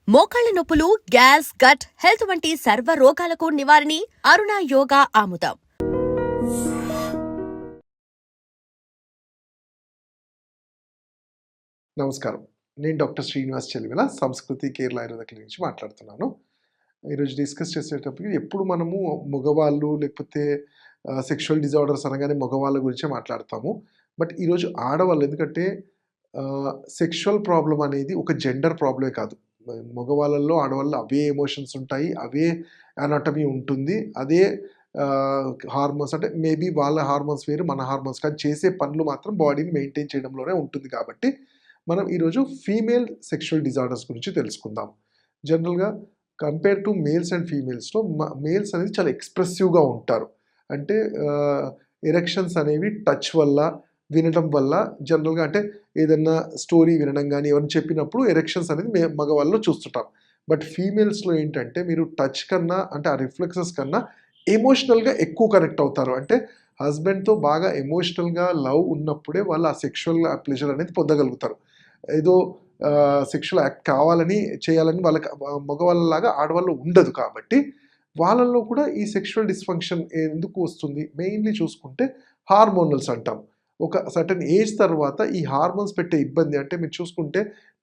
మోకాళ్ల నొప్పులు, gas, gut health వంటి సర్వ రోగాలకు నివారణి అరుణ యోగా ఆముదం. నమస్కారం. నేను డాక్టర్ శ్రీనివాస్ చెలిమిల సంస్కృతి కేరళ ఆయుర్వేద క్లినిక్ నుంచి మాట్లాడుతున్నాను. ఈరోజు డిస్కస్ చేసేటప్పటికి ఎప్పుడు మనము మగవాళ్ళు లేకపోతే సెక్షువల్ డిజార్డర్స్ అనగానే మగవాళ్ళ గురించే మాట్లాడతాము. బట్ ఈరోజు ఆడవాళ్ళు ఎందుకంటే సెక్షువల్ ప్రాబ్లమ్ అనేది ఒక జెండర్ ప్రాబ్లమే కాదు. మగవాళ్ళల్లో, ఆడవాళ్ళలో అవే ఎమోషన్స్ ఉంటాయి. అవే అనాటమీ ఉంటుంది. అదే హార్మోన్స్ అంటే మేబీ వాళ్ళ హార్మోన్స్ వేరు, మన హార్మోన్స్ కానీ చేసే పనులు మాత్రం బాడీని మెయింటైన్ చేయడంలోనే ఉంటుంది కాబట్టి మనం ఈరోజు ఫీమేల్ సెక్షువల్ డిజార్డర్స్ గురించి తెలుసుకుందాం. జనరల్‌గా కంపేర్ టు మేల్స్ అండ్ ఫీమేల్స్‌లో మేల్స్ అనేది చాలా ఎక్స్‌ప్రెసివ్‌గా ఉంటారు. అంటే ఎరెక్షన్స్ అనేవి టచ్ వల్ల, వినడం వల్ల జనరల్‌గా అంటే ఏదన్నా స్టోరీ వినడం గానీ, ఎవరైనా చెప్పినప్పుడు ఎరెక్షన్స్ అనేది మగవాళ్ళలో చూస్తుంటాం. బట్ ఫీమేల్స్‌లో ఏంటంటే మీరు టచ్ కన్నా అంటే ఆ రిఫ్లెక్సెస్ కన్నా ఎమోషనల్‌గా ఎక్కువ కనెక్ట్ అవుతారు. అంటే హస్బెండ్‌తో బాగా ఎమోషనల్‌గా లవ్ ఉన్నప్పుడే వాళ్ళు ఆ సెక్షువల్ ప్లెజర్ అనేది పొందగలుగుతారు. ఏదో సెక్షువల్ యాక్ట్ కావాలని చేయాలని వాళ్ళకి మగవాళ్ళలాగా ఆడవాళ్ళు ఉండదు కాబట్టి, వాళ్ళలో కూడా ఈ సెక్షువల్ డిస్‌ఫంక్షన్ ఎందుకు వస్తుంది? మెయిన్‌లీ చూసుకుంటే హార్మోనల్స్ అంటాం. ఒక సర్టెన్ ఏజ్ తర్వాత ఈ హార్మోన్స్ పెట్టే ఇబ్బంది అంటే మీరు చూసుకుంటే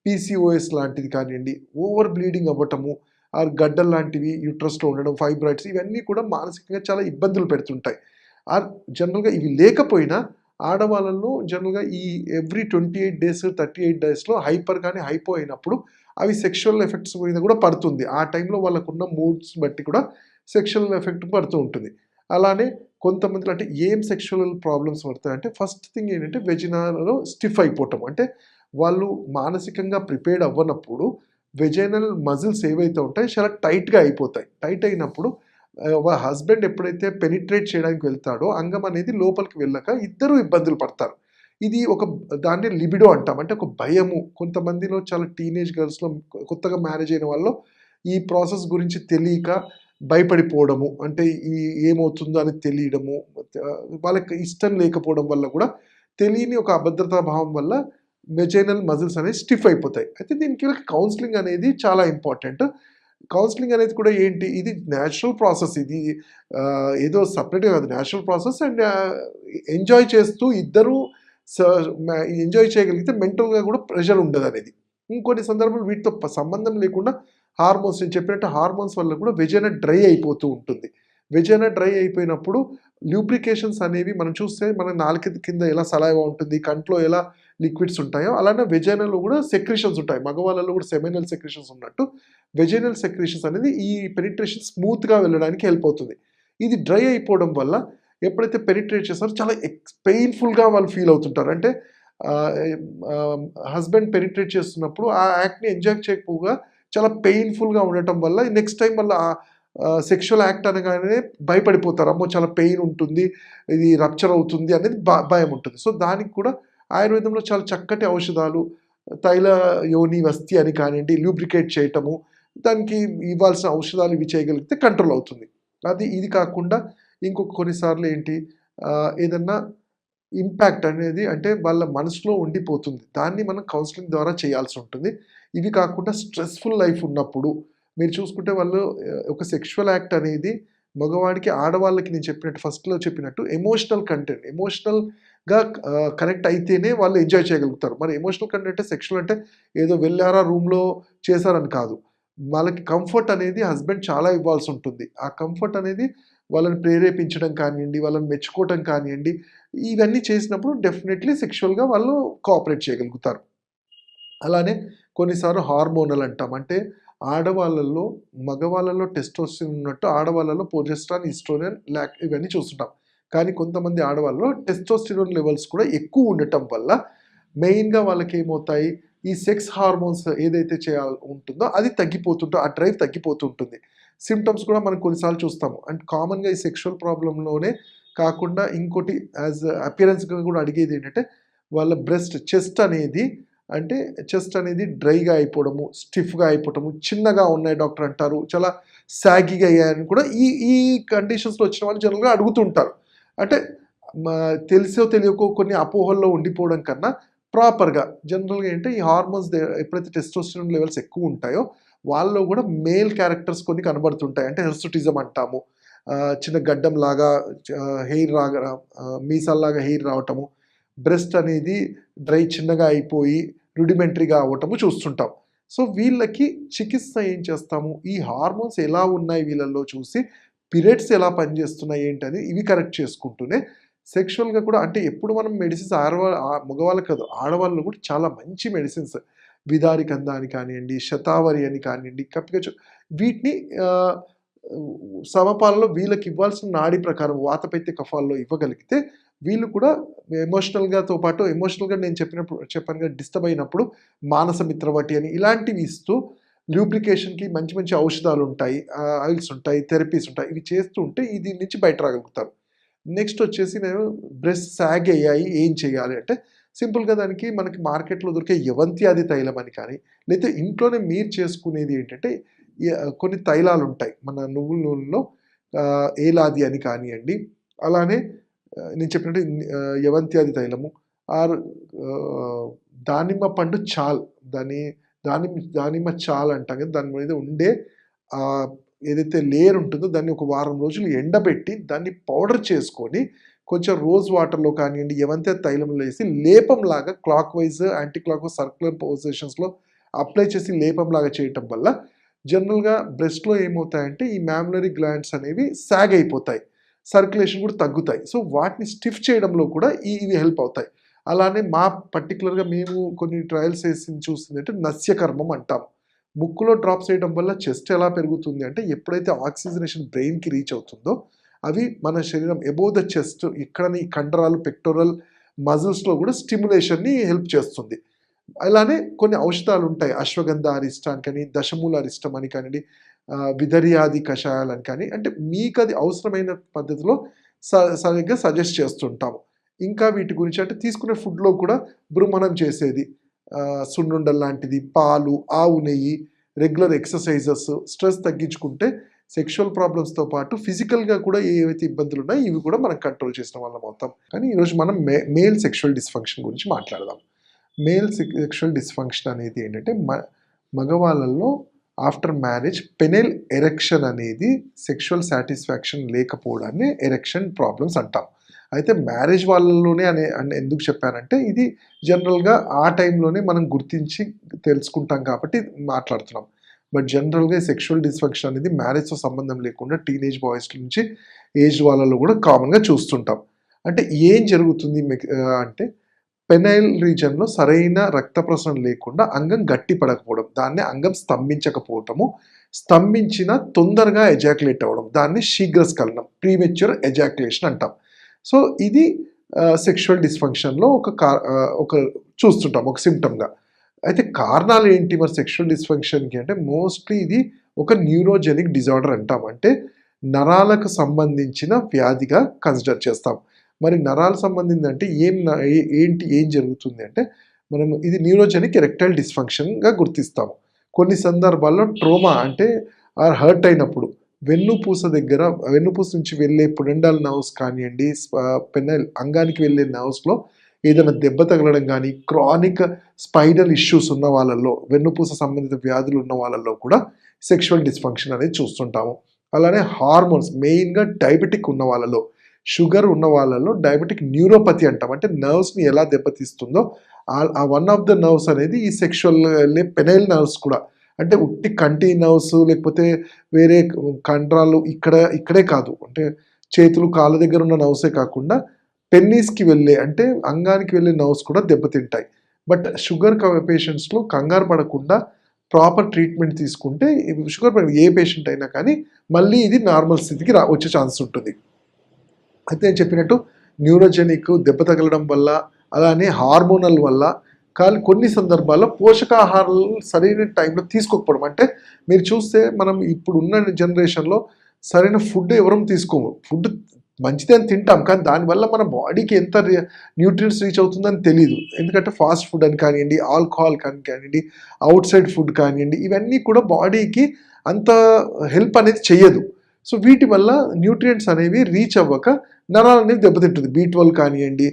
పీసీఓఎస్ లాంటిది కానియండి, ఓవర్ బ్లీడింగ్ అవ్వటము, ఆర్ గడ్డలు లాంటివి యూట్రస్‌లో ఉండడం, ఫైబ్రాయిడ్స్ ఇవన్నీ కూడా మానసికంగా చాలా ఇబ్బందులు పెడుతుంటాయి. ఆర్ జనరల్‌గా ఇవి లేకపోయినా ఆడవాళ్ళలో జనరల్‌గా ఈ ఎవ్రీ 28 డేస్, 38 డేస్‌లో హైపర్ గాని, హైపో అయినప్పుడు అవి సెక్షువల్ ఎఫెక్ట్స్ మీద కూడా పడుతుంది. ఆ టైంలో వాళ్ళకున్న మూడ్స్ బట్టి కూడా సెక్షువల్ ఎఫెక్ట్ పడుతూ ఉంటుంది. అలానే కొంతమందిలో అంటే ఏం సెక్షువల్ ప్రాబ్లమ్స్ పడతాయంటే ఫస్ట్ థింగ్ ఏంటంటే వెజినాలో స్టిఫ్ అయిపోవటం. అంటే వాళ్ళు మానసికంగా ప్రిపేర్డ్ అవ్వనప్పుడు వెజైనల్ మజిల్స్ ఏవైతే ఉంటాయో చాలా టైట్‌గా అయిపోతాయి. టైట్ అయినప్పుడు హస్బెండ్ ఎప్పుడైతే పెనిట్రేట్ చేయడానికి వెళ్తాడో అంగం అనేది లోపలికి వెళ్ళక ఇద్దరు ఇబ్బందులు పడతారు. ఇది ఒక దాన్ని లిబిడో అంటాం. అంటే ఒక భయము. కొంతమందిలో చాలా టీనేజ్ గర్ల్స్‌లో కొత్తగా మ్యారేజ్ అయిన వాళ్ళలో ఈ ప్రాసెస్ గురించి తెలియక భయపడిపోవడము. అంటే ఏమవుతుందో అని తెలియడము. వాళ్ళకి ఇష్టం లేకపోవడం వల్ల కూడా తెలియని ఒక అభద్రతా భావం వల్ల వెజైనల్ మజిల్స్ అనేవి స్టిఫ్ అయిపోతాయి. అయితే దీనికి వీళ్ళకి కౌన్సెలింగ్ అనేది చాలా ఇంపార్టెంట్. కౌన్సెలింగ్ అనేది కూడా ఏంటి? ఇది నేచురల్ ప్రాసెస్. ఇది ఏదో సెపరేట్‌గా కాదు. నేచురల్ ప్రాసెస్ అండ్ ఎంజాయ్ చేస్తూ ఇద్దరూ స మ ఎంజాయ్ చేయగలిగితే మెంటల్‌గా కూడా ప్రెషర్ ఉండదనేది. ఇంకొన్ని సందర్భాలు వీటితో సంబంధం లేకుండా హార్మోన్స్ నేను చెప్పినట్టు హార్మోన్స్ వల్ల కూడా వెజైనా డ్రై అయిపోతూ ఉంటుంది. వెజైనా డ్రై అయిపోయినప్పుడు లూబ్రికేషన్స్ అనేవి మనం చూస్తే మన నాలుక కింద ఎలా సలైవా ఉంటుంది, కంట్లో ఎలా లిక్విడ్స్ ఉంటాయో అలానే వెజైనాలో కూడా సెక్రీషన్స్ ఉంటాయి. మగవాళ్ళలో కూడా సెమినల్ సెక్రీషన్స్ ఉన్నట్టు వెజైనల్ సెక్రీషన్స్ అనేది ఈ పెనిట్రేషన్ స్మూత్‌గా వెళ్ళడానికి హెల్ప్ అవుతుంది. ఇది డ్రై అయిపోవడం వల్ల ఎప్పుడైతే పెనిట్రేట్ చేస్తారో చాలా పెయిన్‌ఫుల్‌గా వాళ్ళు ఫీల్ అవుతుంటారు. అంటే ఆహ్, ఆహ్, హస్బెండ్ పెనిట్రేట్ చేస్తున్నప్పుడు ఆ యాక్ట్‌ని ఎంజాయ్ చేయకపోగా చాలా పెయిన్‌ఫుల్‌గా ఉండటం వల్ల నెక్స్ట్ టైమ్ మళ్ళా సెక్షువల్ యాక్ట్ అనగానే భయపడిపోతారు. అమ్మో! చాలా పెయిన్ ఉంటుంది. ఇది రప్చర్ అవుతుంది అనేది భయం ఉంటుంది. సో, దానికి కూడా ఆయుర్వేదంలో చాలా చక్కటి ఔషధాలు తైల యోని వస్తి అని కానియండి, లూబ్రికేట్ చేయటము, దానికి ఇవ్వాల్సిన ఔషధాలు ఇవి చేయగలిగితే కంట్రోల్ అవుతుంది. ఇది కాకుండా ఇంకొక కొన్నిసార్లు ఏంటి ఏదన్నా ఇంపాక్ట్ అనేది అంటే వాళ్ళ మనసులో ఉండిపోతుంది. దాన్ని మనం కౌన్సెలింగ్ ద్వారా చేయాల్సి ఉంటుంది. ఇవి కాకుండా స్ట్రెస్‌ఫుల్ లైఫ్ ఉన్నప్పుడు మీరు చూసుకుంటే వాళ్ళు ఒక సెక్షువల్ యాక్ట్ అనేది మగవాడికి, ఆడవాళ్ళకి నేను చెప్పినట్టు ఫస్ట్‌లో చెప్పినట్టు ఎమోషనల్ కంటెంట్. ఎమోషనల్‌గా కనెక్ట్ అయితేనే వాళ్ళు ఎంజాయ్ చేయగలుగుతారు. మరి ఎమోషనల్ కంటెంట్ అంటే సెక్షువల్ అంటే ఏదో వెళ్లారా రూమ్‌లో చేశారని కాదు. వాళ్ళకి కంఫర్ట్ అనేది హస్బెండ్ చాలా ఇవ్వాల్సి ఉంటుంది. ఆ కంఫర్ట్ అనేది వాళ్ళని ప్రేరేపించడం కానియండి, వాళ్ళని మెచ్చుకోవటం కానియండి, ఇవన్నీ చేసినప్పుడు డెఫినెట్‌లీ సెక్షువల్‌గా వాళ్ళు కోఆపరేట్ చేయగలుగుతారు. అలానే కొన్నిసార్లు హార్మోనల్ అంటాం. అంటే ఆడవాళ్ళలో, మగవాళ్ళలో టెస్టోస్టెరోన్ ఉన్నట్టు ఆడవాళ్ళలో ప్రొజెస్ట్రాన్, ఈస్ట్రోజన్, ఇవన్నీ చూస్తుంటాం. కానీ కొంతమంది ఆడవాళ్ళలో టెస్టోస్టెరోన్ లెవెల్స్ కూడా ఎక్కువ ఉండటం వల్ల మెయిన్‌గా వాళ్ళకేమవుతాయి, ఈ సెక్స్ హార్మోన్స్ ఏదైతే ఉంటుందో అది ఆ డ్రైవ్ తగ్గిపోతూ ఉంటుంది. సింప్టమ్స్ కూడా మనం కొన్నిసార్లు చూస్తాము. అండ్ కామన్‌గా ఈ సెక్షువల్ ప్రాబ్లమ్‌లోనే కాకుండా ఇంకోటి అపియరెన్స్‌గా కూడా అడిగేదేంటంటే వాళ్ళ చెస్ట్ అనేది అంటే చెస్ట్ అనేది డ్రైగా అయిపోవడము, స్టిఫ్‌గా అయిపోవటము, చిన్నగా ఉన్నాయి డాక్టర్ అంటారు. చాలా సాగీగా అయ్యాయని కూడా ఈ ఈ కండిషన్స్‌లో వచ్చిన వాళ్ళు జనరల్‌గా అడుగుతుంటారు. అంటే మా తెలిసో తెలియకో కొన్ని అపోహల్లో ఉండిపోవడం కన్నా ప్రాపర్‌గా జనరల్‌గా ఏంటంటే ఈ హార్మోన్స్ ఎప్పుడైతే టెస్టోస్టెరోన్ లెవెల్స్ ఎక్కువ ఉంటాయో వాళ్ళలో కూడా మేల్ క్యారెక్టర్స్ కొన్ని కనబడుతుంటాయి. అంటే హిర్సుటిజం అంటాము. చిన్న గడ్డంలాగా హెయిర్ రాగా మీసాల్లాగా హెయిర్ రావటము, బ్రెస్ట్ అనేది చిన్నగా అయిపోయి రుడిమెంటరీగా అవ్వటము చూస్తుంటాం. సో వీళ్ళకి చికిత్స ఏం చేస్తాము, ఈ హార్మోన్స్ ఎలా ఉన్నాయి వీళ్ళల్లో చూసి పీరియడ్స్ ఎలా పనిచేస్తున్నాయి ఏంటని ఇవి కరెక్ట్ చేసుకుంటూనే సెక్షువల్గా కూడా అంటే ఎప్పుడు మనం మెడిసిన్స్ మగవాళ్ళకి కాదు ఆడవాళ్ళు కూడా చాలా మంచి మెడిసిన్స్ విదారి కంద అని కానివ్వండి, శతావరి అని కానివ్వండి, కప్పిక వీటిని సమపాలలో వీళ్ళకి ఇవ్వాల్సిన నాడి ప్రకారం వాతపైత్య కఫాల్లో ఇవ్వగలిగితే వీళ్ళు కూడా ఎమోషనల్గాతో పాటు ఎమోషనల్గా నేను చెప్పాను కదా డిస్టర్బ్ అయినప్పుడు మానస మిత్రవటి అని ఇలాంటివి ఇస్తూ లూబ్రికేషన్కి మంచి మంచి ఔషధాలు ఉంటాయి, ఆయిల్స్ ఉంటాయి, థెరపీస్ ఉంటాయి. ఇవి చేస్తూ ఉంటే దీని నుంచి బయట రాగలుగుతారు. నెక్స్ట్ వచ్చేసి నేను బ్రెస్ట్ సాగ్ అయ్యాయి ఏం చేయాలి అంటే సింపుల్గా దానికి మనకి మార్కెట్లో దొరికే యవంత్యాది తైలం అని కానీ లేకపోతే ఇంట్లోనే మీరు చేసుకునేది ఏంటంటే కొన్ని తైలాలు ఉంటాయి మన నువ్వుల నూనెలో ఏలాది అని కానివ్వండి, అలానే నేను చెప్పినట్టు యవంత్యాది తైలము ఆర్ దానిమ్మ పండు చాల్ దానిమ్మ చాల్ అంటాం కదా, దాని మీద ఉండే ఏదైతే లేయర్ ఉంటుందో దాన్ని ఒక వారం రోజులు ఎండబెట్టి దాన్ని పౌడర్ చేసుకొని కొంచెం రోజ్ వాటర్లో కానివ్వండి యవంత్య తైలంలో వేసి లేపంలాగా clockwise anti clockwise circular పొజిషన్స్లో అప్లై చేసి లేపంలాగా చేయటం వల్ల జనరల్గా బ్రెస్ట్లో ఏమవుతాయంటే ఈ మ్యామ్యులరీ గ్లాండ్స్ అనేవి సాగ్ అయిపోతాయి, సర్క్యులేషన్ కూడా తగ్గుతాయి. సో వాటిని స్టిఫ్ చేయడంలో కూడా ఇవి హెల్ప్ అవుతాయి. అలానే మా పర్టికులర్గా మేము కొన్ని ట్రయల్స్ వేసి చూస్తుంది అంటే నస్యకర్మం అంటాం. ముక్కులో డ్రాప్స్ చేయడం వల్ల చెస్ట్ ఎలా పెరుగుతుంది అంటే ఎప్పుడైతే ఆక్సిజనేషన్ బ్రెయిన్కి రీచ్ అవుతుందో అవి మన శరీరం అబోవ్ ద చెస్ట్ ఇక్కడని కండరాలు పెక్టోరల్ మజిల్స్లో కూడా స్టిమ్యులేషన్ని హెల్ప్ చేస్తుంది. అలానే కొన్ని ఔషధాలు ఉంటాయి, అశ్వగంధ అరిష్టాన్ని కానీ దశమూల అరిష్టం అని కానివ్వండి, విదర్యాది కషాయాలని కానీ అంటే మీకు అది అవసరమైన పద్ధతిలో సరిగ్గా సజెస్ట్ చేస్తుంటాము. ఇంకా వీటి గురించి అంటే తీసుకునే ఫుడ్లో కూడా బృమణం చేసేది, సున్నుండల్ లాంటిది, పాలు, ఆవు నెయ్యి, రెగ్యులర్ ఎక్సర్సైజెస్, స్ట్రెస్ తగ్గించుకుంటే సెక్షువల్ ప్రాబ్లమ్స్తో పాటు ఫిజికల్గా కూడా ఏవైతే ఇబ్బందులు ఉన్నాయో ఇవి కూడా మనం కంట్రోల్ చేసిన వాళ్ళం అవుతాం. కానీ ఈరోజు మనం మేల్ సెక్షువల్ డిస్ఫంక్షన్ గురించి మాట్లాడదాం. మేల్ సెక్షువల్ డిస్ఫంక్షన్ అనేది ఏంటంటే మగవాళ్ళల్లో ఆఫ్టర్ మ్యారేజ్ పెనైల్ ఎరెక్షన్ అనేది సెక్షువల్ సాటిస్ఫాక్షన్ లేకపోవడాన్ని ఎరెక్షన్ ప్రాబ్లమ్స్ అంటాం. అయితే మ్యారేజ్ వాళ్ళలోనే ఎందుకు చెప్పానంటే ఇది జనరల్గా ఆ టైంలోనే మనం గుర్తించి తెలుసుకుంటాం కాబట్టి మాట్లాడుతున్నాం. బట్ జనరల్గా సెక్షువల్ డిస్ఫంక్షన్ అనేది మ్యారేజ్తో సంబంధం లేకుండా టీనేజ్ బాయ్స్ నుంచి ఏజ్ వాళ్ళలో కూడా కామన్గా చూస్తుంటాం. అంటే ఏం జరుగుతుంది అంటే పెనైల్ రీజన్లో సరైన రక్త ప్రసరణ లేకుండా అంగం గట్టి పడకపోవడం, దాన్ని అంగం స్తంభించకపోవటము, స్తంభించిన తొందరగా ఎజాక్యులేట్ అవ్వడం, దాన్ని శీఘ్రస్ఖలనం ప్రీమెచ్యూర్ ఎజాక్యులేషన్ అంటాం. సో ఇది సెక్షువల్ డిస్ఫంక్షన్లో ఒక చూస్తుంటాం ఒక సిమ్టమ్గా. అయితే కారణాలు ఏంటి మరి సెక్షువల్ డిస్ఫంక్షన్కి అంటే మోస్ట్లీ ఇది ఒక న్యూరోజెనిక్ డిజార్డర్ అంటాం. అంటే నరాలకు సంబంధించిన వ్యాధిగా కన్సిడర్ చేస్తాం. మరి నరాలకు సంబంధించి అంటే ఏం జరుగుతుంది అంటే మనం ఇది న్యూరోజెనిక్ ఎరెక్టైల్ డిస్ఫంక్షన్గా గుర్తిస్తాము. కొన్ని సందర్భాల్లో ట్రోమా అంటే హర్ట్ అయినప్పుడు వెన్నుపూస నుంచి వెళ్ళే పుడెండల్ నర్వ్స్ కానివ్వండి, పెనైల్ అంగానికి వెళ్ళే నర్వ్స్లో ఏదైనా దెబ్బ తగలడం కానీ, క్రానిక్ స్పైనల్ ఇష్యూస్ ఉన్న వాళ్ళల్లో, వెన్నుపూస సంబంధిత వ్యాధులు ఉన్న వాళ్ళల్లో కూడా సెక్షువల్ డిస్ఫంక్షన్ అనేది చూస్తుంటాము. అలానే హార్మోన్స్ మెయిన్గా డయాబెటిక్ ఉన్న వాళ్ళలో, షుగర్ ఉన్న వాళ్ళలో డయాబెటిక్ న్యూరోపతి అంటాం. అంటే నర్వ్స్ని ఎలా దెబ్బతీస్తుందో ఆ వన్ ఆఫ్ ద నర్వ్స్ అనేది ఈ సెక్షువల్ పెనైల్ నర్వ్స్ కూడా. అంటే ఉట్టి కంటి నర్వ్స్ లేకపోతే వేరే కండరాలు ఇక్కడే కాదు, అంటే చేతులు కాళ్ళ దగ్గర ఉన్న నర్వ్సే కాకుండా పెన్నీస్కి వెళ్ళే అంటే అంగానికి వెళ్ళే నర్వ్స్ కూడా దెబ్బతింటాయి. బట్ షుగర్ పేషెంట్స్లో కంగారు పడకుండా ప్రాపర్ ట్రీట్మెంట్ తీసుకుంటే షుగర్ ఏ పేషెంట్ అయినా కానీ మళ్ళీ ఇది నార్మల్ స్థితికి వచ్చే ఛాన్స్ ఉంటుంది. అయితే నేను చెప్పినట్టు న్యూరోజెనిక్ దెబ్బ తగలడం వల్ల, అలానే హార్మోనల్ వల్ల, కానీ కొన్ని సందర్భాల్లో పోషకాహారాలు సరైన టైంలో తీసుకోకపోవడం. అంటే మీరు చూస్తే మనం ఇప్పుడు ఉన్న జనరేషన్లో సరైన ఫుడ్ ఎవరూ తీసుకోము. ఫుడ్ మంచిదే అని తింటాం, కానీ దానివల్ల మన బాడీకి ఎంత న్యూట్రియంట్స్ రీచ్ అవుతుందని తెలియదు. ఎందుకంటే ఫాస్ట్ ఫుడ్ అని కానివ్వండి, ఆల్కహాల్ కానివ్వండి, అవుట్ సైడ్ ఫుడ్ కానివ్వండి, ఇవన్నీ కూడా బాడీకి అంత హెల్ప్ అనేది చెయ్యదు. సో వీటి వల్ల న్యూట్రియంట్స్ అనేవి రీచ్ అవ్వక నరాలు అనేవి దెబ్బతింటుంది. B12 కానివ్వండి,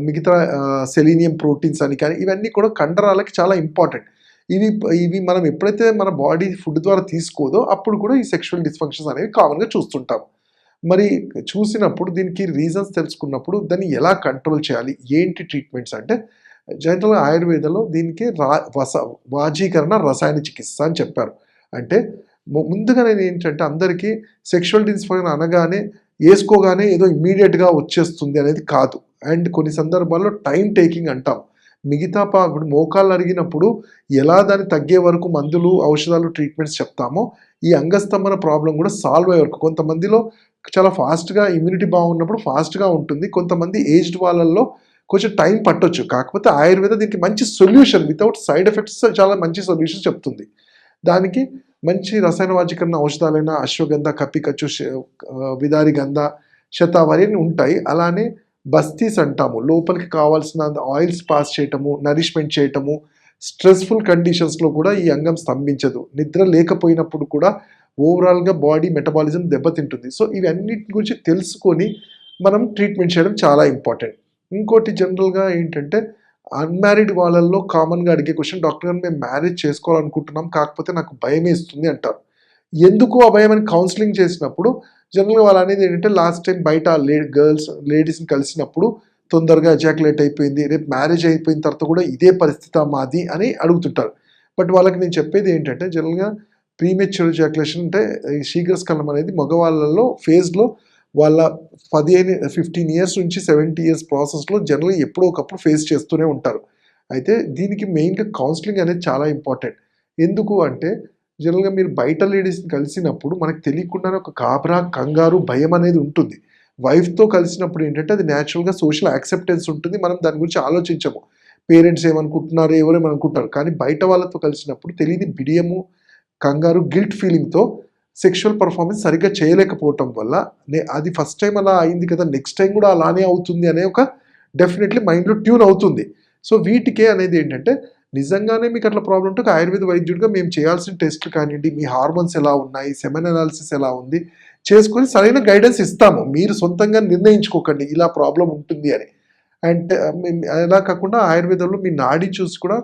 మిగతా సెలీనియం ప్రోటీన్స్ అని కానీ ఇవన్నీ కూడా కండరాలకి చాలా ఇంపార్టెంట్. ఇవి ఇవి మనం ఎప్పుడైతే మన బాడీ ఫుడ్ ద్వారా తీసుకోదో అప్పుడు కూడా ఈ సెక్షువల్ డిస్ఫంక్షన్స్ అనేవి కామన్గా చూస్తుంటాం. మరి చూసినప్పుడు దీనికి రీజన్స్ తెలుసుకున్నప్పుడు దాన్ని ఎలా కంట్రోల్ చేయాలి, ఏంటి ట్రీట్మెంట్స్ అంటే జనరల్గా ఆయుర్వేదంలో దీనికి వాజీకరణ రసాయన చికిత్స అని చెప్పారు. అంటే ముందుగా నేను ఏంటంటే అందరికీ సెక్షువల్ డిస్ఫంక్షన్ అనగానే వేసుకోగానే ఏదో ఇమ్మీడియట్గా వచ్చేస్తుంది అనేది కాదు. అండ్ కొన్ని సందర్భాల్లో టైం టేకింగ్ అంటాం. మిగతా ఇప్పుడు మోకాళ్ళు అరిగినప్పుడు ఎలా దాన్ని తగ్గే వరకు మందులు, ఔషధాలు, ట్రీట్మెంట్స్ చెప్తామో ఈ అంగస్తంభన ప్రాబ్లం కూడా సాల్వ్ అయ్యే వరకు కొంతమందిలో చాలా ఫాస్ట్గా ఇమ్యూనిటీ బాగున్నప్పుడు ఫాస్ట్గా ఉంటుంది. కొంతమంది ఏజ్డ్ వాళ్ళల్లో కొంచెం టైం పట్టొచ్చు. కాకపోతే ఆయుర్వేద దీనికి మంచి సొల్యూషన్ వితౌట్ సైడ్ ఎఫెక్ట్స్ చాలా మంచి సొల్యూషన్ చెప్తుంది. దానికి మంచి రసాయన వాజీకరణ ఔషధాలైన అశ్వగంధ, కప్పికచ్చు, విదారి గంధ, శతావరి అని ఉంటాయి. అలానే బస్తీస్ అంటాము, లోపలికి కావాల్సిన ఆయిల్స్ పాస్ చేయటము, నరిష్మెంట్ చేయటము. స్ట్రెస్ఫుల్ కండిషన్స్లో కూడా ఈ అంగం స్తంభించదు. నిద్ర లేకపోయినప్పుడు కూడా ఓవరాల్గా బాడీ మెటబాలిజం దెబ్బతింటుంది. సో ఇవన్నిటి గురించి తెలుసుకొని మనం ట్రీట్మెంట్ చేయడం చాలా ఇంపార్టెంట్. ఇంకోటి జనరల్గా ఏంటంటే అన్మ్యారీడ్ వాళ్ళల్లో కామన్గా అడిగే క్వశ్చన్, డాక్టర్ గారు మేము మ్యారేజ్ చేసుకోవాలనుకుంటున్నాం కాకపోతే నాకు భయం వేస్తుంది అంటారు. ఎందుకు ఆ భయం అని కౌన్సిలింగ్ చేసినప్పుడు జనరల్గా వాళ్ళు అనేది ఏంటంటే లాస్ట్ టైం బయట లేడీస్ని కలిసినప్పుడు తొందరగా ఎజాక్యులేట్ అయిపోయింది, రేపు మ్యారేజ్ అయిపోయిన తర్వాత కూడా ఇదే పరిస్థితి మాది అని అడుగుతుంటారు. బట్ వాళ్ళకి నేను చెప్పేది ఏంటంటే జనరల్గా ప్రీమెచ్యూర్ ఎజాక్యులేషన్ అంటే శీఘ్రస్ఖలనం అనేది మగవాళ్ళలో ఫేజ్లో వాళ్ళ 15 ఇయర్స్ నుంచి 70 ఇయర్స్ ప్రాసెస్లో జనరల్గా ఎప్పుడో ఒకప్పుడు ఫేస్ చేస్తూనే ఉంటారు. అయితే దీనికి మెయిన్గా కౌన్సిలింగ్ అనేది చాలా ఇంపార్టెంట్. ఎందుకు అంటే జనరల్గా మీరు బయట లేడీస్ని కలిసినప్పుడు మనకు తెలియకుండానే ఒక గాబరా, కంగారు, భయం అనేది ఉంటుంది. వైఫ్తో కలిసినప్పుడు ఏంటంటే అది న్యాచురల్గా సోషల్ యాక్సెప్టెన్స్ ఉంటుంది. మనం దాని గురించి ఆలోచించము, పేరెంట్స్ ఏమనుకుంటున్నారు, ఎవరేమనుకుంటారు. కానీ బయట వాళ్ళతో కలిసినప్పుడు తెలియని బిడియము, కంగారు, గిల్ట్ ఫీలింగ్తో సెక్షువల్ పర్ఫార్మెన్స్ సరిగ్గా చేయలేకపోవటం వల్ల అది ఫస్ట్ టైం అలా అయింది కదా, నెక్స్ట్ టైం కూడా అలానే అవుతుంది అనే ఒక డెఫినెట్లీ మైండ్లో ట్యూన్ అవుతుంది. సో వీటికే అనేది ఏంటంటే నిజంగానే మీకు అట్లా ప్రాబ్లం ఉంటే ఒక ఆయుర్వేద వైద్యుడిగా మేము చేయాల్సిన టెస్టులు కానివ్వండి, మీ హార్మోన్స్ ఎలా ఉన్నాయి, సెమెన్ అనాలిసిస్ ఎలా ఉంది చేసుకొని సరైన గైడెన్స్ ఇస్తాము. మీరు సొంతంగా నిర్ణయించుకోకండి ఇలా ప్రాబ్లం ఉంటుంది అని. అండ్ అలా కాకుండా ఆయుర్వేదంలో మీ నాడి చూసి కూడా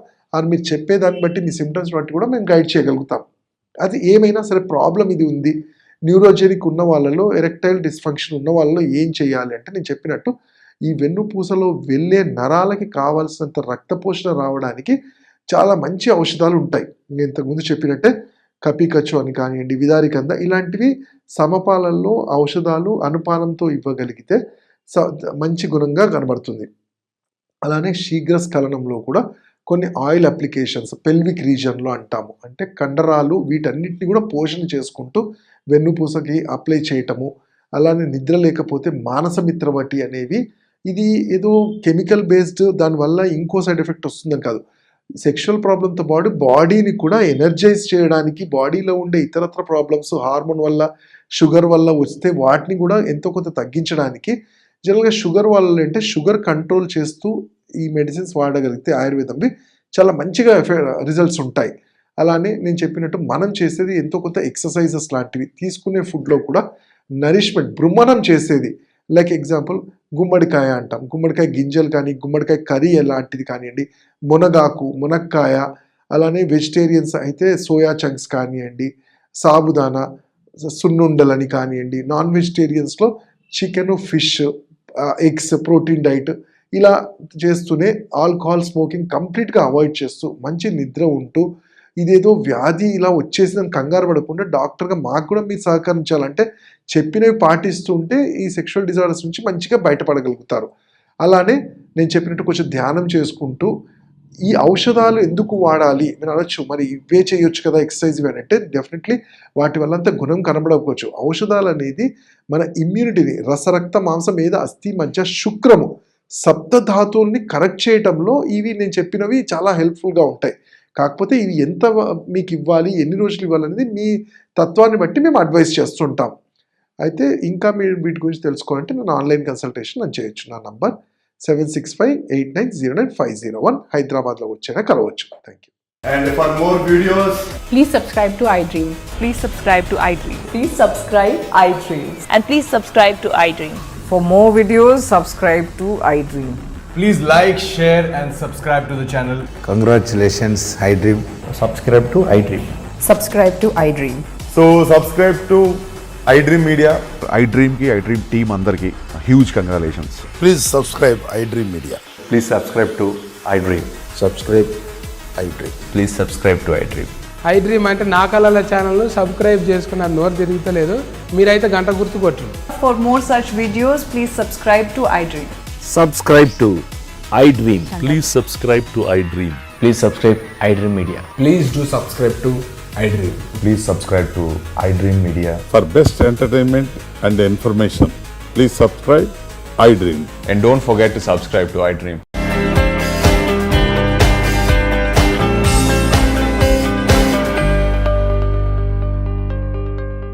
మీరు చెప్పేదాన్ని బట్టి మీ సిమ్టమ్స్ బట్టి కూడా మేము గైడ్ చేయగలుగుతాం. అది ఏమైనా సరే ప్రాబ్లం ఇది ఉంది. న్యూరోజెనిక్ ఉన్న వాళ్ళలో, ఎరెక్టైల్ డిస్ఫంక్షన్ ఉన్న వాళ్ళలో ఏం చేయాలి అంటే నేను చెప్పినట్టు ఈ వెన్నుపూసలో వెళ్ళే నరాలకి కావాల్సినంత రక్తపోషణ రావడానికి చాలా మంచి ఔషధాలు ఉంటాయి. నేను ఇంతకుముందు చెప్పినట్టే కపికచ్చు అని కానివ్వండి, విదారి గంధ ఇలాంటివి సమపాలల్లో ఔషధాలు అనుపానంతో ఇవ్వగలిగితే మంచి గుణంగా కనబడుతుంది. అలానే శీఘ్రస్ఖలనంలో కూడా కొన్ని ఆయిల్ అప్లికేషన్స్ పెల్విక్ రీజన్లో అంటాము, అంటే కండరాలు వీటన్నిటిని కూడా పోషణ చేసుకుంటూ వెన్నుపూసకి అప్లై చేయటము. అలానే నిద్ర లేకపోతే మానసమిత్రవటి అనేవి, ఇది ఏదో కెమికల్ బేస్డ్ దానివల్ల ఇంకో సైడ్ ఎఫెక్ట్ వస్తుందని కాదు, సెక్షువల్ ప్రాబ్లంతో పాటు బాడీని కూడా ఎనర్జైజ్ చేయడానికి, బాడీలో ఉండే ఇతరత్ర ప్రాబ్లమ్స్ హార్మోన్ వల్ల, షుగర్ వల్ల వస్తే వాటిని కూడా ఎంతో కొంత తగ్గించడానికి జనరల్గా షుగర్ వల్ల అంటే షుగర్ కంట్రోల్ చేస్తూ ఈ మెడిసిన్స్ వాడగలిగితే ఆయుర్వేదంవి చాలా మంచిగా రిజల్ట్స్ ఉంటాయి. అలానే నేను చెప్పినట్టు మనం చేసేది ఎంతో కొంత ఎక్సర్సైజెస్ లాంటివి, తీసుకునే ఫుడ్లో కూడా నరిష్మెంట్, బృమణం చేసేది. లైక్ ఎగ్జాంపుల్ గుమ్మడికాయ అంటాం, గుమ్మడికాయ గింజలు కానీ, గుమ్మడికాయ కర్రీ లాంటిది కానివ్వండి, మునగాకు, మునక్కాయ, అలానే వెజిటేరియన్స్ అయితే సోయా చంక్స్ కానివ్వండి, సాబుదానా, సున్నుండలని కానివ్వండి, నాన్ వెజిటేరియన్స్లో chicken, fish, eggs, protein diet ఇలా చేస్తూనే ఆల్కహాల్, స్మోకింగ్ కంప్లీట్గా అవాయిడ్ చేస్తూ మంచి నిద్ర ఉంటూ, ఇదేదో వ్యాధి ఇలా వచ్చేసిందని కంగారు పడకుండా డాక్టర్గా మాకు కూడా మీరు సహకరించాలంటే చెప్పినవి పాటిస్తూ ఉంటే ఈ సెక్షువల్ డిజార్డర్స్ నుంచి మంచిగా బయటపడగలుగుతారు. అలానే నేను చెప్పినట్టు కొంచెం ధ్యానం చేసుకుంటూ ఈ ఔషధాలు ఎందుకు వాడాలి మీరు అనొచ్చు, మరి ఇవే చేయొచ్చు కదా ఎక్సర్సైజ్ ఇవి అంటే డెఫినెట్లీ వాటి వల్ల అంత గుణం కనబడకపోవచ్చు. ఔషధాలు అనేది మన ఇమ్యూనిటీని, రసరక్త మాంసం మీద అస్థి మధ్య శుక్రము సప్తధాతువుల్ని కరెక్ట్ చేయటంలో ఇవి నేను చెప్పినవి చాలా హెల్ప్ఫుల్గా ఉంటాయి. కాకపోతే ఇవి ఎంత మీకు ఇవ్వాలి, ఎన్ని రోజులు ఇవ్వాలనేది మీ తత్వాన్ని బట్టి మేము అడ్వైస్ చేస్తుంటాం. అయితే ఇంకా మీరు వీటి గురించి తెలుసుకోవాలంటే నేను ఆన్లైన్ కన్సల్టేషన్ నేను చేయొచ్చు. నా నంబర్ 7658909501 హైదరాబాద్లో వచ్చైనా కలవచ్చు. Thank you. And for more videos, Please subscribe to iDream. Please subscribe to iDream. Please subscribe iDream. And please subscribe to iDream. For more videos, subscribe to iDream. please like, share and subscribe to the channel. Congratulations, iDream. subscribe to iDream. Subscribe to iDream. So subscribe to iDream Media. iDream की iDream team अंदर की huge congratulations. Please subscribe iDream Media. Please subscribe to iDream. Subscribe iDream. Please subscribe to iDream. iDream అంటే నా కళల ఛానల్ను subscribe చేసుకున్న నోరు తిరుగుతలేదు, మీరైతే గంట గుర్తు కొట్టరు. For more such videos, please subscribe to iDream. Subscribe to iDream. Please subscribe to iDream. Please subscribe iDream Media. Please do subscribe to iDream. Please subscribe to iDream Media. For best entertainment and information, please subscribe iDream. And don't forget to subscribe to iDream.